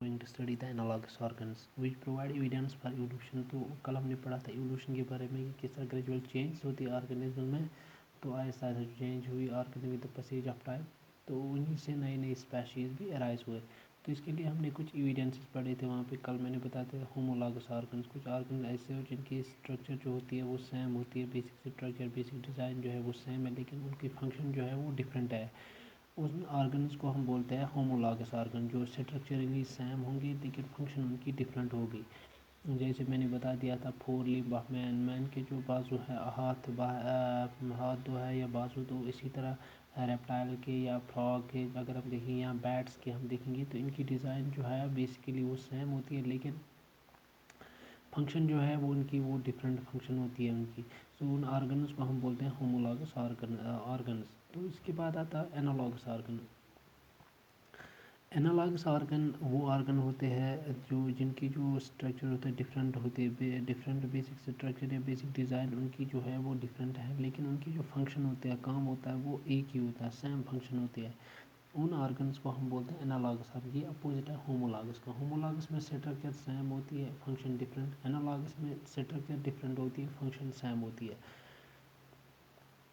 going to study the analogous organs which provide evidence for evolution. तो कल हमने पढ़ा था evolution के बारे में कि किस तरह ग्रेजुअल चेंज होती है ऑर्गेनिज्म में. तो आहिस्ता आहिस्ता चेंज हुई organism with the passage of time. तो उन्हीं से नए नए स्पीशीज़ भी अराइज हुए. तो इसके लिए हमने कुछ एविडेंसेस पढ़े थे वहाँ पे. कल मैंने बताया था होमोलॉगस ऑर्गन्स. कुछ ऑर्गन ऐसे हो जिनकी स्ट्रक्चर जो होती है वो सेम होती है. बेसिक स्ट्रक्चर बेसिक डिज़ाइन जो है वो सेम है, लेकिन उनकी फंक्शन जो है वो डिफरेंट है. उन ऑर्गन्स को हम बोलते हैं होमोलॉगस ऑर्गन, जो स्ट्रक्चरली सेम होंगे लेकिन फंक्शन उनकी डिफरेंट होगी. जैसे मैंने बता दिया था four limb of man. Man के जो बाजू है हाथ दो है या बाजू दो. इसी तरह रेप्टाइल के या फ्रॉग के अगर हम देखेंगे या बैट्स के हम देखेंगे तो इनकी डिज़ाइन जो है बेसिकली वो सेम होती है, लेकिन फंक्शन जो है वो उनकी वो डिफरेंट फंक्शन होती है उनकी. सो उन ऑर्गन्स को हम बोलते हैं होमोलॉगस ऑर्गन्स. तो इसके बाद आता है एनालॉगस ऑर्गन. एनालॉगस ऑर्गन वो ऑर्गन होते हैं जो जिनकी जो स्ट्रक्चर होते हैं डिफरेंट होते हैं. डिफरेंट बेसिक स्ट्रक्चर या बेसिक डिज़ाइन उनकी जो है वो डिफरेंट है, लेकिन उनकी जो फंक्शन होते हैं काम होता है वो एक ही होता है, सेम फंक्शन होती है. उन ऑर्गन्स को हम बोलते हैं एनालॉगस ऑर्गन. ये अपोजिट है होमोलॉगस का. होमोलॉगस में स्ट्रक्चर सेम होती है, फंक्शन डिफरेंट. एनालॉगस में स्ट्रक्चर डिफरेंट होती है, फंक्शन सेम होती है.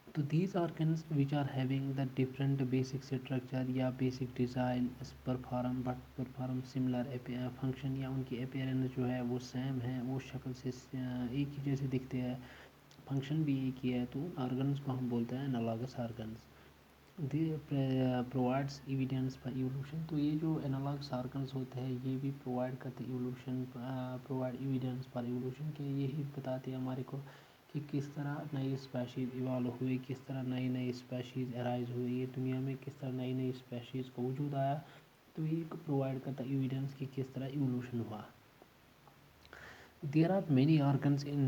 तो these organs which are having the different basic structure या basic design perform similar function या उनकी appearance जो है वो सेम है, वो शक्ल से एक ही जैसे दिखते हैं, फंक्शन भी एक ही है. तो ऑर्गन्स को हम बोलते हैं analogous organs. They provides evidence for evolution. तो ये जो एनालॉगस ऑर्गन्स होते हैं ये भी प्रोवाइड करते evolution, provide evidence for evolution के. यही बताते हैं हमारे को कि किस तरह नई स्पीशीज़ इवॉल्व हुई, किस तरह नई नई स्पीशीज़ अराइज हुई ये दुनिया में, किस तरह नई नई स्पीशीज़ को वजूद आया. तो ये प्रोवाइड करता है एविडेंस कि किस तरह इवोल्यूशन हुआ. There are many organs in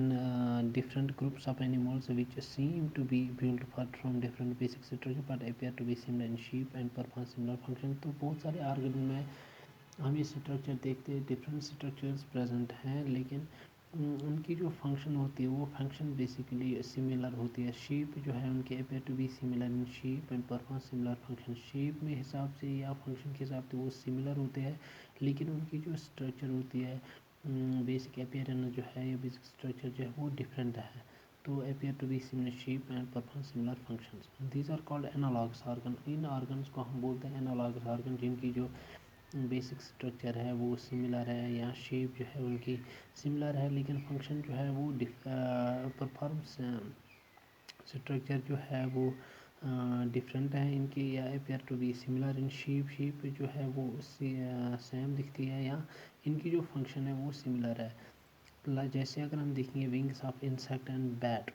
different groups of animals which seem to be built from different basic structure but appear to be similar in shape and perform similar function. तो बहुत सारे organ में हम ये structure देखते हैं, different structures present हैं, लेकिन उनकी जो फंक्शन होती है वो फंक्शन बेसिकली सिमिलर होती है. शेप जो है उनके appear to be similar in shape and perform similar function. Shape में हिसाब से या फंक्शन के हिसाब से वो सिमिलर होते हैं, लेकिन उनकी जो स्ट्रक्चर होती है बेसिक अपेयरेंस जो है या बेसिक स्ट्रक्चर जो है वो डिफरेंट है. तो appear to be similar shape and perform similar functions. These are called analogous organ. इन ऑर्गन्स को हम बोलते हैं एनालॉगस ऑर्गन जिनकी जो बेसिक स्ट्रक्चर है वो सिमिलर है या शेप जो है उनकी सिमिलर है, लेकिन फंक्शन जो है वो परफॉर्म्स स्ट्रक्चर जो है वो डिफरेंट है इनके, या appear to be similar in shape. Shape जो है वो सेम दिखती है या इनकी जो फंक्शन है वो सिमिलर है. जैसे अगर हम देखेंगे wings of insect and bat,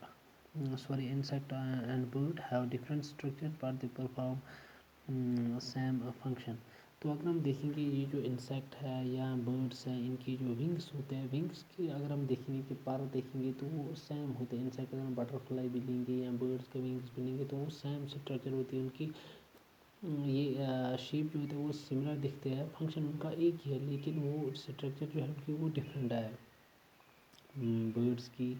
sorry insect and bird have different structure but they perform same function. तो अगर हम देखेंगे ये जो इंसेक्ट है या बर्ड्स हैं इनकी जो विंग्स होते हैं, विंग्स की अगर हम देखेंगे कि पर देखेंगे तो वो सेम होते हैं. इंसेक्ट अगर हम बटरफ्लाई भी लेंगे या बर्ड्स के विंग्स भी लेंगे तो वो सेम स्ट्रक्चर होती है उनकी. ये शेप जो होते हैं वो सिमिलर दिखते हैं, फंक्शन उनका एक ही है, लेकिन वो स्ट्रक्चर जो है उनकी वो डिफरेंट है बर्ड्स की.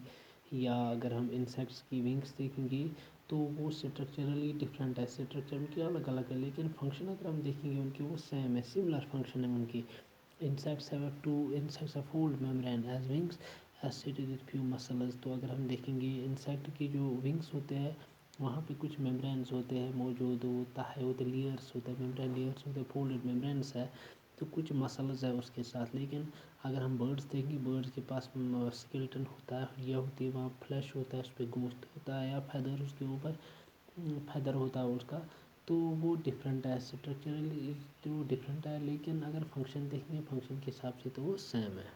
या अगर हम इंसेक्ट्स की विंग्स देखेंगे तो वो स्ट्रक्चरली डिफरेंट है, स्ट्रक्चर उनकी अलग अलग है, लेकिन फंक्शन अगर हम देखेंगे उनकी वो सेम है, सिमिलर फंक्शन है उनकी. insects have fold membrane as wings as stated with few muscles. तो अगर हम देखेंगे इंसेक्ट की जो विंग्स होते हैं वहाँ पे कुछ मेम्ब्रेन्स होते हैं मौजूद होता है, होते लेयर्स होते हैं, मेम्ब्रेन लेयर्स होते हैं, फोल्डेड मेम्ब्रेन्स है, तो कुछ मसल्स है उसके साथ. लेकिन अगर हम बर्ड्स देखेंगे बर्ड्स के पास स्केलेटन होता है, हड्डियाँ होती है, वहाँ फ्लैश होता है, उस पर गोश्त होता है या फैदर उसके ऊपर फैदर होता है उसका. तो वो डिफरेंट है स्ट्रक्चरली, जो डिफरेंट है, लेकिन अगर फंक्शन देखेंगे फंक्शन के हिसाब से तो वो सेम है.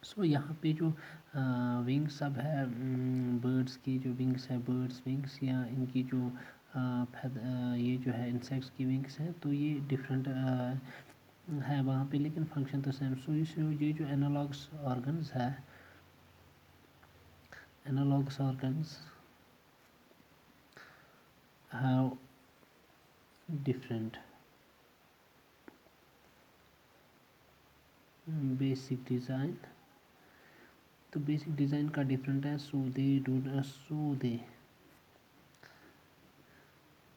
सो यहाँ पे जो विंग्स सब है बर्ड्स की जो विंग्स है, बर्ड्स विंग्स या इनकी जो ये जो है इंसेक्ट्स की विंग्स हैं तो ये डिफरेंट है वहाँ पे, लेकिन फंक्शन तो सेम. सो ये जो एनालॉगस ऑर्गन्स है, analogous organs have different basic design. तो बेसिक डिज़ाइन का डिफरेंट है. So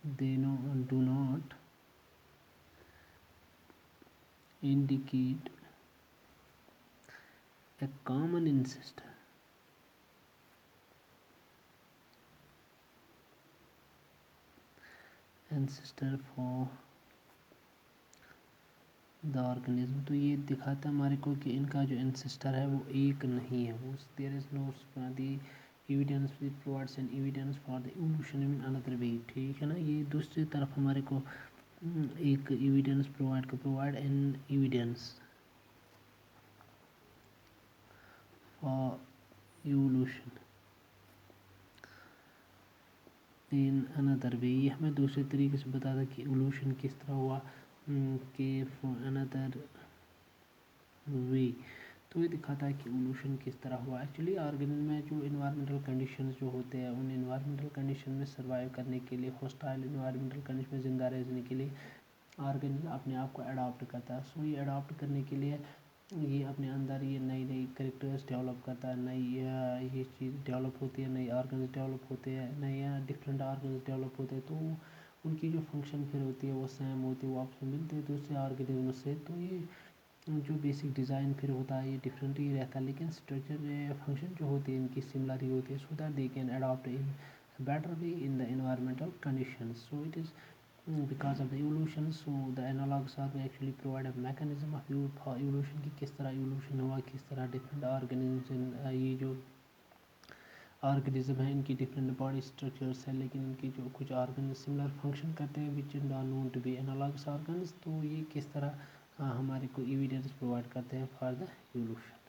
they no do not indicate a common ancestor for the organism. تو یہ دکھاتا ہے ہمارے کو کہ ان کا جو ancestor ہے وہ ایک نہیں ہے. وہ there is no the evidence which provides an evidence for the evolution in another way. ٹھیک ہے نا. یہ دوسری طرف ہمارے کو ایک evidence provide an evidence for evolution in another way. یہ ہمیں دوسرے طریقے سے بتاتا کہ ایوولوشن کس طرح ہوا کہ another way. تو یہ دکھاتا ہے کہ ایوولوشن کس طرح ہوا. ایکچولی آرگنزم میں جو انوائرمنٹل کنڈیشنز جو ہوتے ہیں ان انوائرمنٹل کنڈیشن میں سروائیو کرنے کے لیے, ہوسٹائل انوائرمنٹل کنڈیشن میں زندہ رہنے کے لیے آرگنزم اپنے آپ کو اڈاپٹ کرتا ہے. سو یہ اڈاپٹ کرنے کے لیے یہ اپنے اندر یہ نئی کریکٹرز ڈیولپ کرتا ہے, نئی یہ چیز ڈیولپ ہوتی ہے, نئی آرگنز ڈیولپ ہوتے ہیں, نئے ڈفرینٹ آرگنز ڈیولپ ہوتے ہیں. تو ان کی جو فنکشن پھر ہوتی ہے وہ سیم ہوتی ہے, وہ آپ سے ملتے ہیں دوسرے آرگنزم سے. تو یہ جو بیسک ڈیزائن پھر ہوتا ہے یہ ڈفرینٹ ہی رہتا ہے, لیکن اسٹرکچر فنکشن جو ہوتی ہے ان کی سملر ہی ہوتی ہے. So that they can adapt in better way in the environmental condition. So it is because of the evolution. So the analogs are actually provide a mechanism of evolution کہ کس طرح ایوولوشن ہوا, کس طرح different organism یہ جو organism ہے ان کی ڈفرینٹ باڈی اسٹرکچرس ہیں, لیکن ان کی جو کچھ آرگنز سملر فنکشن کرتے ہیں which are known to be analogous organs. تو یہ کس طرح ہمارے کو ایویڈنس پرووائڈ کرتے ہیں فار دا ایوولوشن.